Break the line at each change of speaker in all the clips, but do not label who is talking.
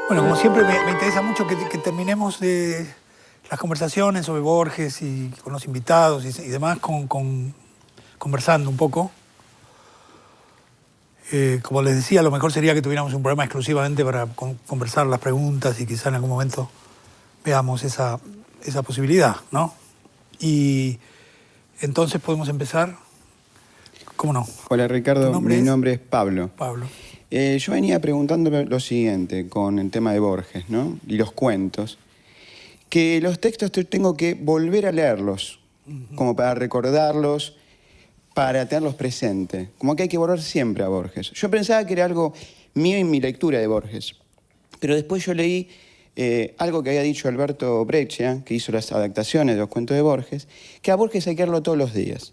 Bueno, como siempre me interesa mucho que terminemos las conversaciones sobre Borges y con los invitados y demás conversando un poco. Como les decía, lo mejor sería que tuviéramos un programa exclusivamente para conversar las preguntas y quizá en algún momento veamos esa posibilidad, ¿no? Y entonces podemos empezar. ¿Cómo no?
Hola Ricardo, mi nombre es Pablo.
Pablo.
Yo venía preguntándome lo siguiente con el tema de Borges, ¿no? Y los cuentos. Que los textos tengo que volver a leerlos, como para recordarlos, para tenerlos presentes. Como que hay que volver siempre a Borges. Yo pensaba que era algo mío en mi lectura de Borges. Pero después yo leí algo que había dicho Alberto Breccia, que hizo las adaptaciones de los cuentos de Borges, que a Borges hay que leerlo todos los días.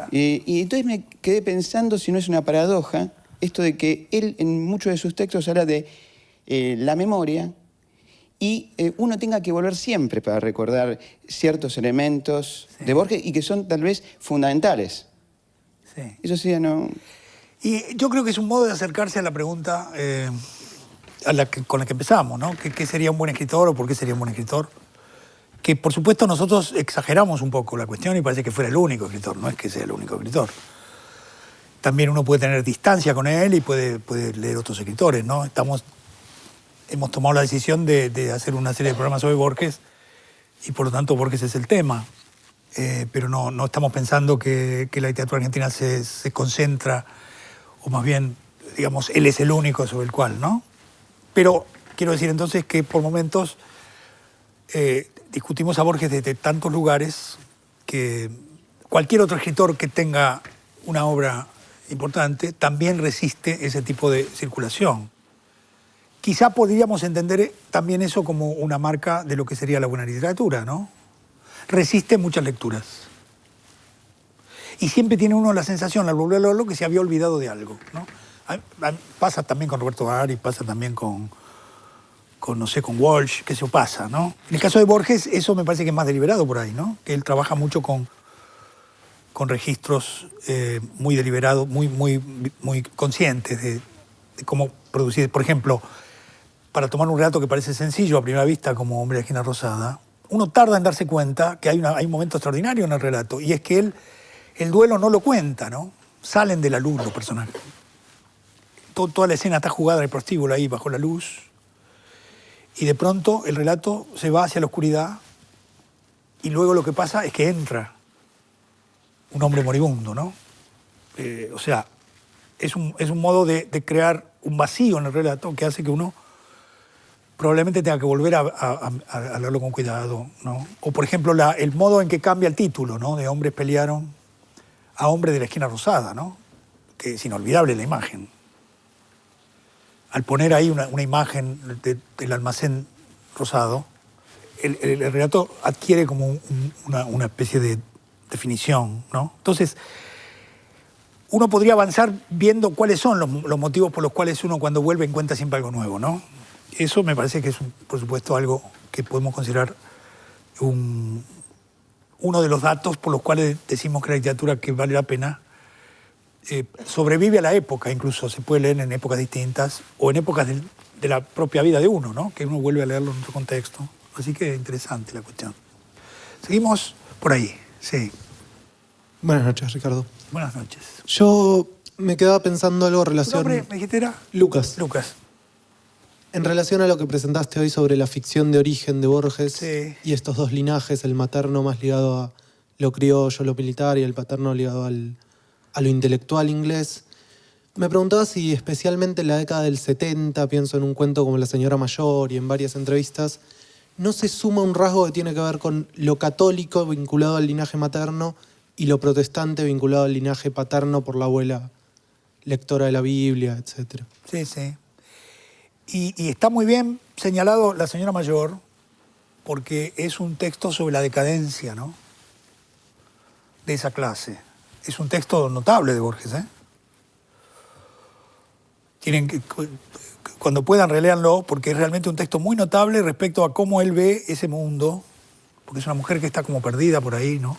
Y entonces me quedé pensando si no es una paradoja esto de que él en muchos de sus textos habla de la memoria y uno tenga que volver siempre para recordar ciertos elementos de Borges y que son tal vez fundamentales.
Sí.
Eso sí, no...
Y yo creo que es un modo de acercarse a la pregunta con la que empezamos, ¿no? ¿Qué sería un buen escritor o por qué sería un buen escritor? Que por supuesto nosotros exageramos un poco la cuestión y parece que fuera el único escritor, no es que sea el único escritor. También uno puede tener distancia con él y puede leer otros escritores, ¿no? Hemos tomado la decisión de hacer una serie de programas sobre Borges y por lo tanto Borges es el tema. Pero no estamos pensando que la literatura argentina se concentra, o más bien, digamos, él es el único sobre el cual, ¿no? Pero quiero decir entonces que por momentos discutimos a Borges desde tantos lugares que cualquier otro escritor que tenga una obra importante también resiste ese tipo de circulación. Quizá podríamos entender también eso como una marca de lo que sería la buena literatura, ¿no? Resiste muchas lecturas. Y siempre tiene uno la sensación, al volver a leerlo, que se había olvidado de algo, ¿no? Pasa también con Roberto Bari, pasa también con Walsh, que eso pasa, ¿no? En el caso de Borges, eso me parece que es más deliberado por ahí, ¿no? Que él trabaja mucho con registros muy deliberados, muy conscientes de cómo producir. Por ejemplo, para tomar un relato que parece sencillo a primera vista, como Hombre de Esquina Rosada, uno tarda en darse cuenta que hay un momento extraordinario en el relato, y es que él el duelo no lo cuenta, ¿no? Salen de la luz los personajes. Toda la escena está jugada en el prostíbulo ahí, bajo la luz, y de pronto el relato se va hacia la oscuridad, y luego lo que pasa es que entra un hombre moribundo, ¿no? O sea, es un modo de crear un vacío en el relato que hace que uno probablemente tenga que volver a leerlo con cuidado, ¿no? O, por ejemplo, el modo en que cambia el título, ¿no? De Hombres pelearon a Hombre de la Esquina Rosada, ¿no? Que es inolvidable la imagen. Al poner ahí una imagen del almacén rosado, el relato adquiere como una especie de definición, ¿no? Entonces, uno podría avanzar viendo cuáles son los motivos por los cuales uno cuando vuelve encuentra siempre algo nuevo, ¿no? Eso me parece que es, por supuesto, algo que podemos considerar uno de los datos por los cuales decimos que la literatura que vale la pena sobrevive a la época, incluso se puede leer en épocas distintas o en épocas de la propia vida de uno, ¿no? Que uno vuelve a leerlo en otro contexto. Así que interesante la cuestión. Seguimos por ahí, sí.
Buenas noches, Ricardo.
Buenas noches.
Yo me quedaba pensando algo en
¿Tu
relación...
nombre, me dijiste, era?
Lucas.
Lucas.
En relación a lo que presentaste hoy sobre la ficción de origen de Borges,
Sí.
y estos dos linajes, el materno más ligado a lo criollo, lo militar, y el paterno ligado a lo intelectual inglés, me preguntaba si especialmente en la década del 70, pienso en un cuento como La señora mayor y en varias entrevistas, no se suma un rasgo que tiene que ver con lo católico vinculado al linaje materno y lo protestante vinculado al linaje paterno por la abuela lectora de la Biblia, etc.
Sí, sí. Y está muy bien señalado La señora mayor, porque es un texto sobre la decadencia, ¿no? De esa clase. Es un texto notable de Borges, ¿eh? Cuando puedan, reléanlo, porque es realmente un texto muy notable respecto a cómo él ve ese mundo, porque es una mujer que está como perdida por ahí, ¿no?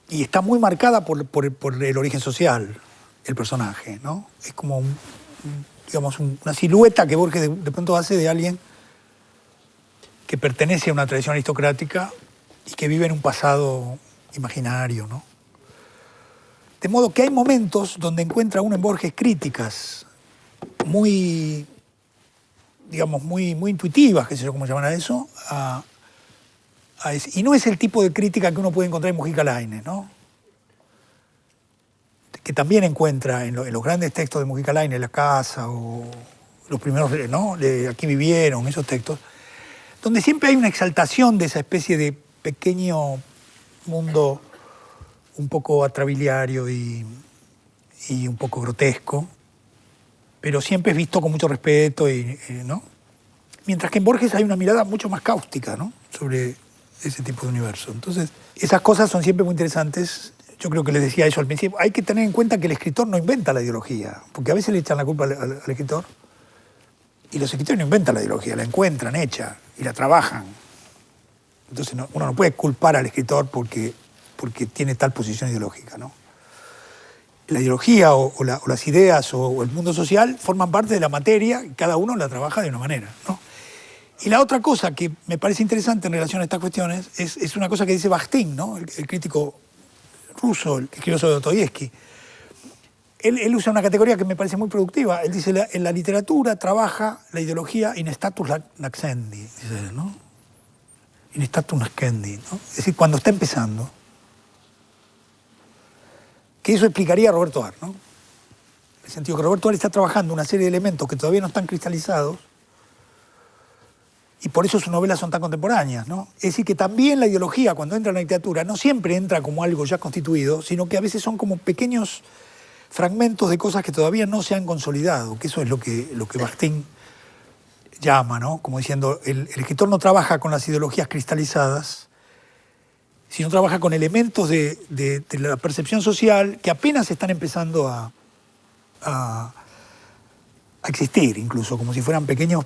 Y está muy marcada por el origen social, el personaje, ¿no? Es como digamos, una silueta que Borges de pronto hace de alguien que pertenece a una tradición aristocrática y que vive en un pasado imaginario, ¿no? De modo que hay momentos donde encuentra uno en Borges críticas muy, digamos, muy intuitivas, qué sé yo cómo llaman a eso, y no es el tipo de crítica que uno puede encontrar en Mujica Lainez, ¿no? Que también encuentra en los grandes textos de Mujica Lainez, La Casa o los primeros, ¿no? Aquí vivieron, esos textos, donde siempre hay una exaltación de esa especie de pequeño mundo un poco atrabiliario y un poco grotesco, pero siempre es visto con mucho respeto, ¿no? Mientras que en Borges hay una mirada mucho más cáustica, ¿no? Sobre ese tipo de universo. Entonces, esas cosas son siempre muy interesantes. Yo creo que les decía eso al principio. Hay que tener en cuenta que el escritor no inventa la ideología, porque a veces le echan la culpa al escritor, y los escritores no inventan la ideología, la encuentran hecha y la trabajan. Entonces uno no puede culpar al escritor porque tiene tal posición ideológica, ¿no? La ideología o las ideas o el mundo social forman parte de la materia y cada uno la trabaja de una manera, ¿no? Y la otra cosa que me parece interesante en relación a estas cuestiones es una cosa que dice Bakhtin, ¿no? El crítico ruso, el que escribió sobre Dostoyevsky. Él usa una categoría que me parece muy productiva. Él dice, en la literatura trabaja la ideología in status nascendi, dice él, ¿no? In status nascendi, ¿no? Es decir, cuando está empezando. Que eso explicaría a Roberto Ar, ¿no? En el sentido que Roberto Ar está trabajando una serie de elementos que todavía no están cristalizados y por eso sus novelas son tan contemporáneas, ¿no? Es decir, que también la ideología, cuando entra en la literatura, no siempre entra como algo ya constituido, sino que a veces son como pequeños fragmentos de cosas que todavía no se han consolidado, que eso es lo que Bakhtin llama, ¿no? Como diciendo, el escritor no trabaja con las ideologías cristalizadas, sino trabaja con elementos de la percepción social que apenas están empezando a existir, incluso, como si fueran pequeños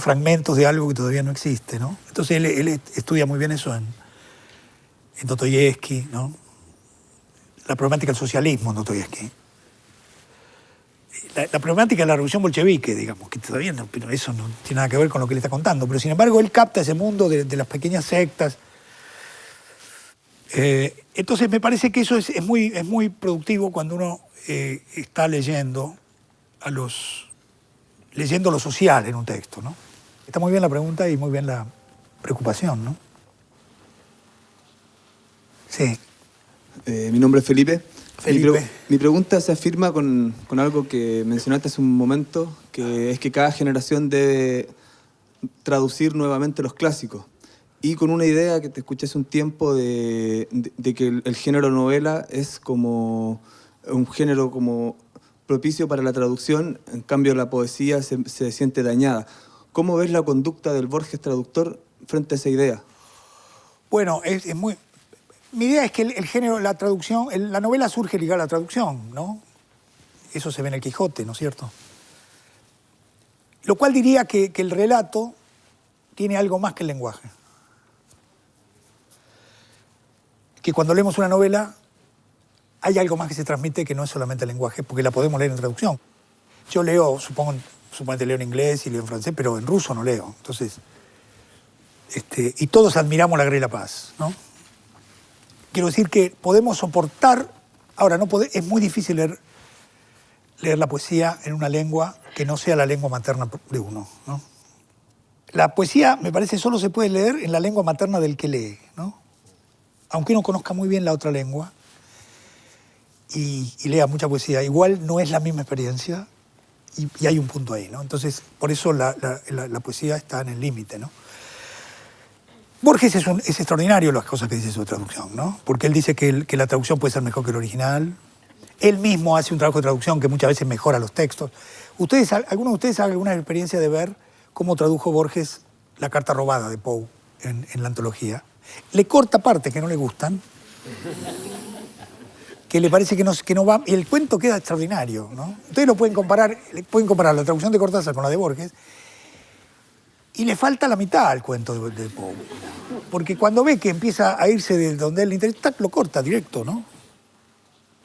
fragmentos de algo que todavía no existe, ¿no? Entonces él estudia muy bien eso en Dostoyevsky, ¿no? La problemática del socialismo en Dostoyevsky. La problemática de la revolución bolchevique, digamos, que todavía no, pero eso no tiene nada que ver con lo que él está contando, pero sin embargo él capta ese mundo de las pequeñas sectas. Entonces me parece que eso es muy productivo cuando uno está leyendo lo social en un texto, ¿no? Está muy bien la pregunta y muy bien la preocupación, ¿no? Sí.
Mi nombre es Felipe.
Felipe.
Mi pregunta se afirma con algo que mencionaste hace un momento, que es que cada generación debe traducir nuevamente los clásicos. Y con una idea que te escuché hace un tiempo de que el género novela es como un género como propicio para la traducción, en cambio la poesía se siente dañada. ¿Cómo ves la conducta del Borges traductor frente a esa idea?
Bueno, es muy... Mi idea es que el género, la traducción, la novela surge ligada a la traducción, ¿no? Eso se ve en el Quijote, ¿no es cierto? Lo cual diría que el relato tiene algo más que el lenguaje. Que cuando leemos una novela hay algo más que se transmite que no es solamente el lenguaje, porque la podemos leer en traducción. Yo leo, suponete leo en inglés y leo en francés, pero en ruso no leo. Entonces, y todos admiramos la Guerra y la Paz, ¿no? Quiero decir que podemos soportar, ahora es muy difícil leer la poesía en una lengua que no sea la lengua materna de uno, ¿no? La poesía, me parece, solo se puede leer en la lengua materna del que lee, ¿no? Aunque uno conozca muy bien la otra lengua y lea mucha poesía, igual no es la misma experiencia y hay un punto ahí, ¿no? Entonces, por eso la poesía está en el límite, ¿no? Borges es extraordinario las cosas que dice sobre traducción, ¿no? Porque él dice que la traducción puede ser mejor que el original. Él mismo hace un trabajo de traducción que muchas veces mejora los textos. ¿Alguno de ustedes ha alguna experiencia de ver cómo tradujo Borges La carta robada de Poe en la antología? Le corta partes que no le gustan, que le parece que no va, y el cuento queda extraordinario, ¿no? Ustedes pueden comparar la traducción de Cortázar con la de Borges, y le falta la mitad al cuento de Poe. Porque cuando ve que empieza a irse de donde él le interesa, lo corta directo, ¿no?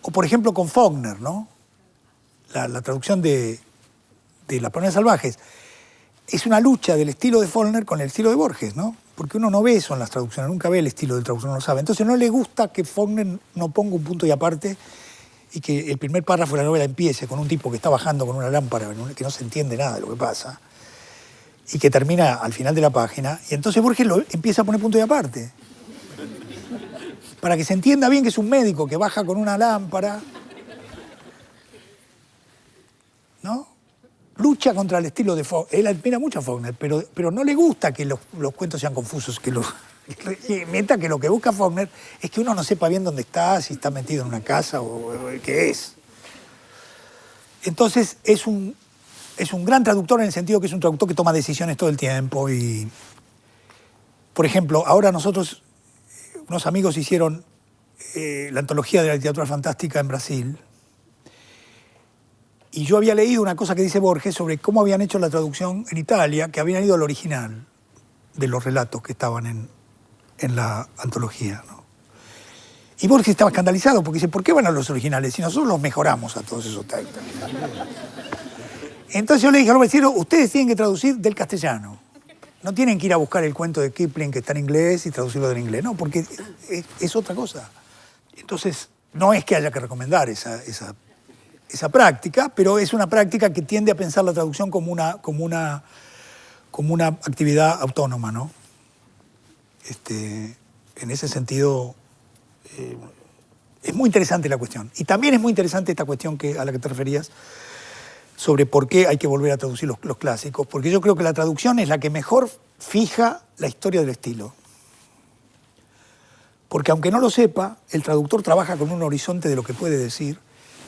O por ejemplo con Faulkner, ¿no? La traducción de Las Palmeras Salvajes, es una lucha del estilo de Faulkner con el estilo de Borges, ¿no? Porque uno no ve eso en las traducciones, nunca ve el estilo del traductor, no lo sabe. Entonces no le gusta que Faulkner no ponga un punto y aparte y que el primer párrafo de la novela empiece con un tipo que está bajando con una lámpara, que no se entiende nada de lo que pasa, y que termina al final de la página, y entonces Borges lo empieza a poner punto y aparte. Para que se entienda bien que es un médico que baja con una lámpara, ¿no? Lucha contra el estilo de Faulkner. Él admira mucho a Faulkner, pero no le gusta que los cuentos sean confusos. Mientras que lo que busca Faulkner es que uno no sepa bien dónde está, si está metido en una casa o qué es. Entonces es un gran traductor en el sentido que es un traductor que toma decisiones todo el tiempo. Y, por ejemplo, ahora nosotros, unos amigos hicieron la antología de la literatura fantástica en Brasil. Y yo había leído una cosa que dice Borges sobre cómo habían hecho la traducción en Italia, que habían ido al original de los relatos que estaban en la antología, ¿no? Y Borges estaba escandalizado porque dice, ¿por qué van a los originales si nosotros los mejoramos a todos esos textos? Entonces yo le dije a los vecinos, ustedes tienen que traducir del castellano. No tienen que ir a buscar el cuento de Kipling que está en inglés y traducirlo del inglés, no, porque es otra cosa. Entonces, no es que haya que recomendar esa práctica, pero es una práctica que tiende a pensar la traducción como una actividad autónoma, ¿no? En ese sentido, es muy interesante la cuestión. Y también es muy interesante esta cuestión a la que te referías, sobre por qué hay que volver a traducir los clásicos, porque yo creo que la traducción es la que mejor fija la historia del estilo. Porque aunque no lo sepa, el traductor trabaja con un horizonte de lo que puede decir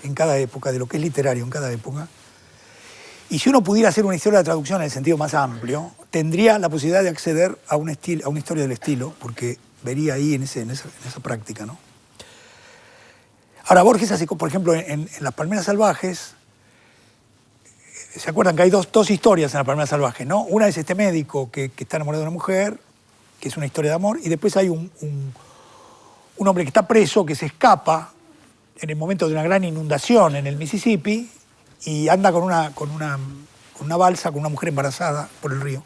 en cada época, de lo que es literario en cada época. Y si uno pudiera hacer una historia de traducción en el sentido más amplio, tendría la posibilidad de acceder a una historia del estilo, porque vería ahí en esa práctica, ¿no? Ahora, Borges hace, por ejemplo, en Las Palmeras Salvajes, ¿se acuerdan que hay dos historias en Las Palmeras Salvajes, ¿no? Una es este médico que está enamorado de una mujer, que es una historia de amor, y después hay un hombre que está preso, que se escapa en el momento de una gran inundación en el Mississippi y anda con una balsa, con una mujer embarazada por el río.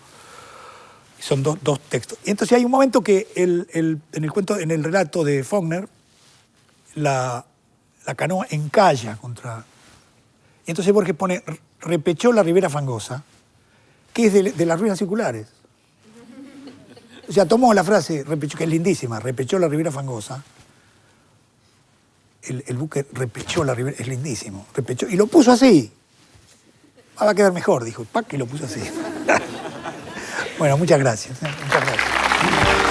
Son dos textos. Y entonces hay un momento que en el relato de Faulkner, la canoa encalla contra... Y entonces Borges pone, repechó la ribera fangosa, que es de las ruinas circulares. O sea, tomó la frase, repechó, que es lindísima, repechó la ribera fangosa. El buque repechó la ribera, es lindísimo, repechó, y lo puso así. Va a quedar mejor, dijo, ¡pac! Y lo puso así. Bueno, muchas gracias. Muchas gracias.